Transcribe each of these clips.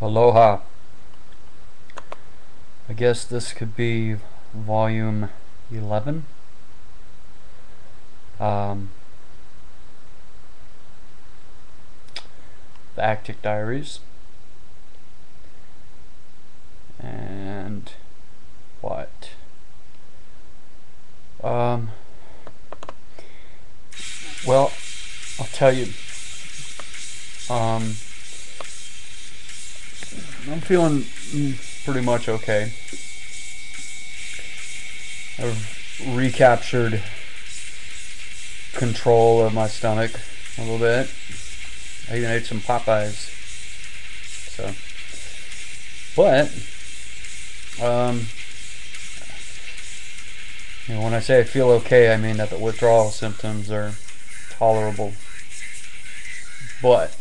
Aloha. I guess this could be volume 11. Um, the actiq diaries. And what? Well, I'll tell you. I'm feeling pretty much okay. I've recaptured control of my stomach a little bit. I even ate some Popeyes. So, but when I say I feel okay, I mean that the withdrawal symptoms are tolerable. But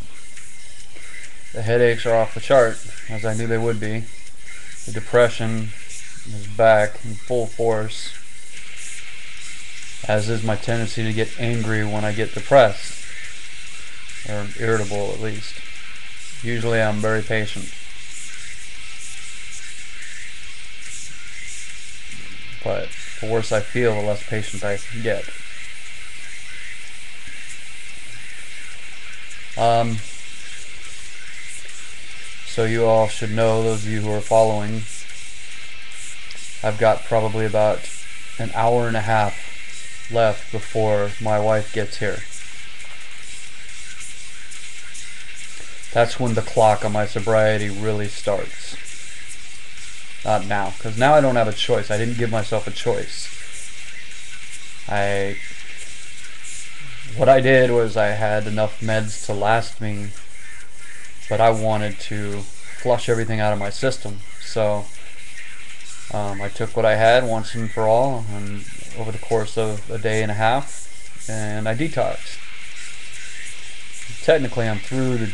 the headaches are off the chart, as I knew they would be. The depression is back in full force, as is my tendency to get angry when I get depressed, or irritable at least. Usually I'm very patient, but the worse I feel, the less patient I get. So you all should know, those of you who are following, I've got probably about an hour and a half left before my wife gets here. That's when the clock on my sobriety really starts. Not now, because now I don't have a choice. I didn't give myself a choice. What I did was I had enough meds to last me, but I wanted to flush everything out of my system. So I took what I had once and for all, and over the course of a day and a half, and I detoxed. Technically, I'm through the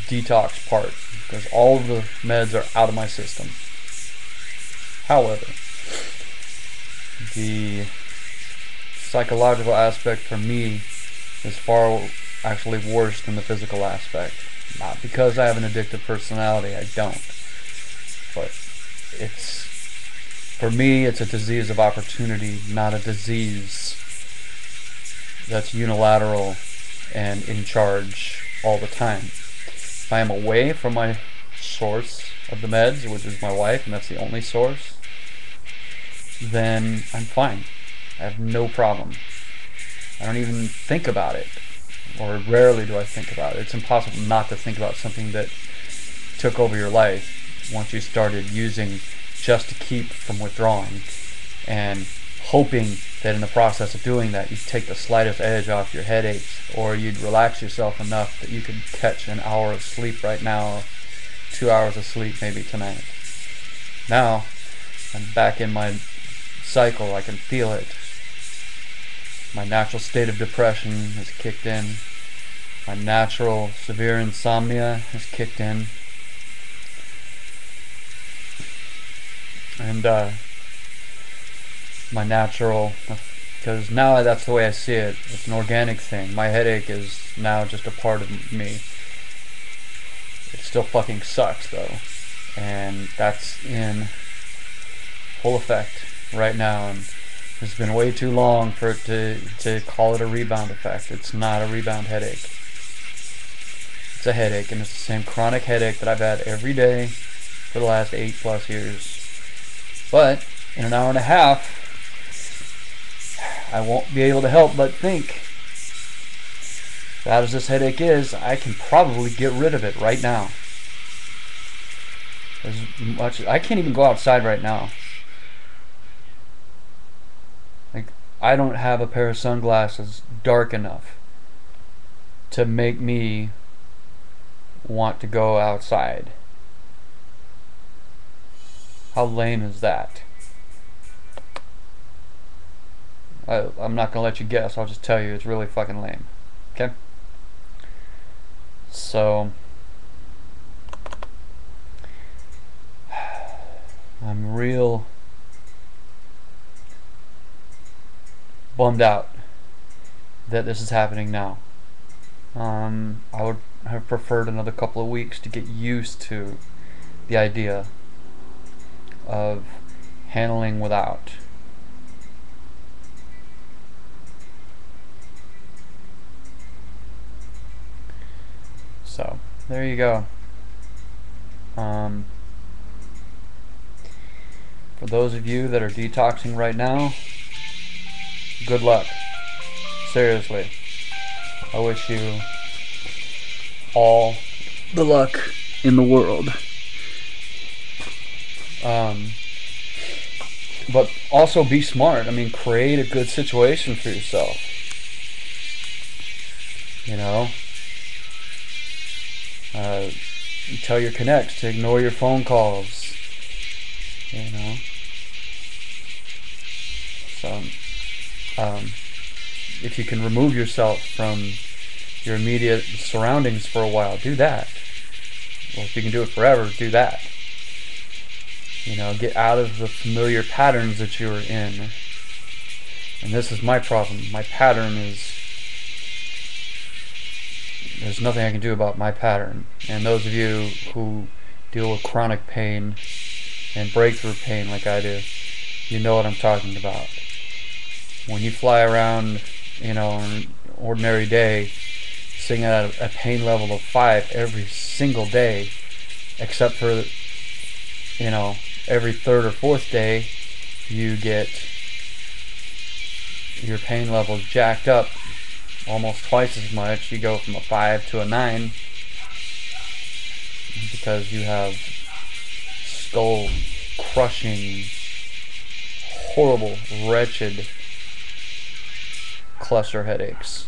detox part because all of the meds are out of my system. However, the psychological aspect for me is far actually worse than the physical aspect. Not because I have an addictive personality, I don't. But for me, it's a disease of opportunity, not a disease that's unilateral and in charge all the time. If I am away from my source of the meds, which is my wife, and that's the only source, then I'm fine. I have no problem. I don't even think about it, or rarely do I think about it. It's impossible not to think about something that took over your life once you started using just to keep from withdrawing, and hoping that in the process of doing that you'd take the slightest edge off your headaches, or you'd relax yourself enough that you could catch an hour of sleep right now, 2 hours of sleep maybe tonight. Now I'm back in my cycle. I can feel it. My natural state of depression has kicked in. My natural severe insomnia has kicked in. And my natural, because now that's the way I see it, it's an organic thing. My headache is now just a part of me. It still fucking sucks though, and that's in full effect right now, and it's been way too long for it to call it a rebound effect. It's not a rebound headache. It's a headache, and it's the same chronic headache that I've had every day for the last 8+ years. But in an hour and a half, I won't be able to help but think, bad as this headache is, I can probably get rid of it right now. I can't even go outside right now. Like, I don't have a pair of sunglasses dark enough to make me want to go outside. How lame is that? I'm not gonna let you guess. I'll just tell you it's really fucking lame. Okay? So I'm real bummed out that this is happening now. I would have preferred another couple of weeks to get used to the idea of handling without. So, there you go. For those of you that are detoxing right now, good luck. Seriously. I wish you all the luck in the world. But also be smart. I mean, create a good situation for yourself. You know? Tell your connects to ignore your phone calls. You know? So, if you can remove yourself from your immediate surroundings for a while, do that. Well, if you can do it forever, do that. You know, get out of the familiar patterns that you're in. And this is my problem. My pattern is, there's nothing I can do about my pattern. And those of you who deal with chronic pain and breakthrough pain like I do, you know what I'm talking about. When you fly around, you know, on an ordinary day, sitting at a pain level of 5 every single day, except for, you know, every third or fourth day, you get your pain level jacked up almost twice as much. You go from a 5 to a 9 because you have skull crushing, horrible, wretched cluster headaches.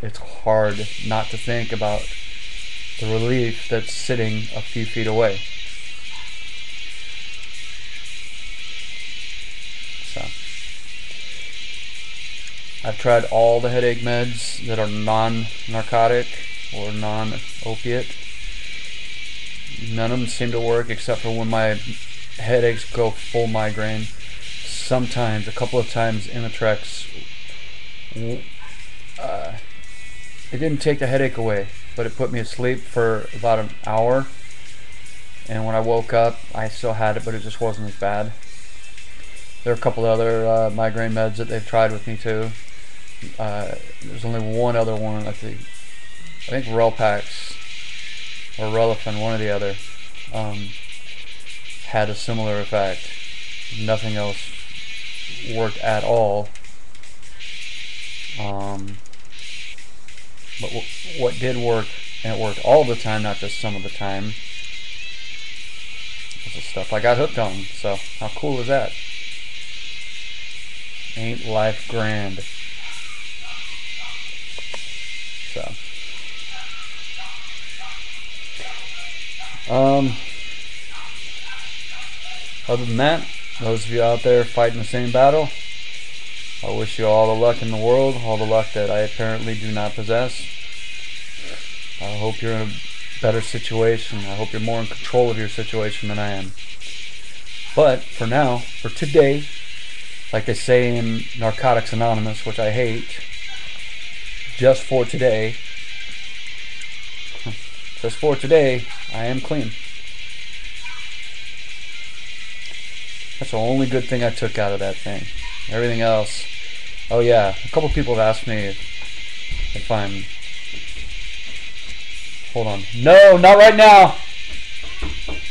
It's hard not to think about the relief that's sitting a few feet away. So, I've tried all the headache meds that are non-narcotic or non-opiate. None of them seem to work except for when my headaches go full migraine. Sometimes, a couple of times, Imitrex, it didn't take the headache away, but it put me asleep for about an hour. And when I woke up, I still had it, but it just wasn't as bad. There are a couple of other migraine meds that they've tried with me too. There's only one other one, I think Relpax or Relafin, one or the other, had a similar effect. Nothing else worked at all. But what did work, and it worked all the time, not just some of the time, was the stuff I got hooked on. So how cool is that? Ain't life grand? So other than that, those of you out there fighting the same battle, I wish you all the luck in the world, all the luck that I apparently do not possess. I hope you're in a better situation. I hope you're more in control of your situation than I am. But for now, for today, like they say in Narcotics Anonymous, which I hate, just for today, I am clean. That's the only good thing I took out of that thing. Everything else, oh yeah, a couple people have asked me if I'm, hold on, no, not right now,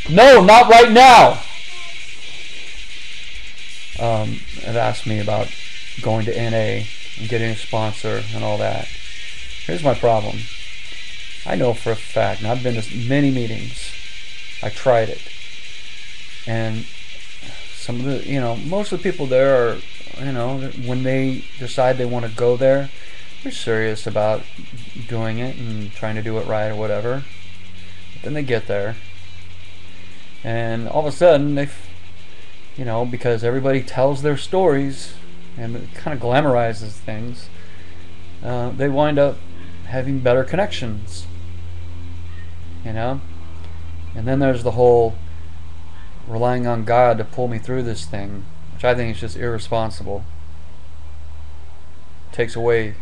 no, not right now, have asked me about going to NA and getting a sponsor and all that. Here's my problem. I know for a fact, and I've been to many meetings, I tried it, and some of the, most of the people there are, when they decide they want to go there, they're serious about doing it and trying to do it right or whatever. But then they get there, and all of a sudden they, because everybody tells their stories and it kind of glamorizes things, they wind up having better connections, and then there's the whole relying on God to pull me through this thing, which I think is just irresponsible. Takes away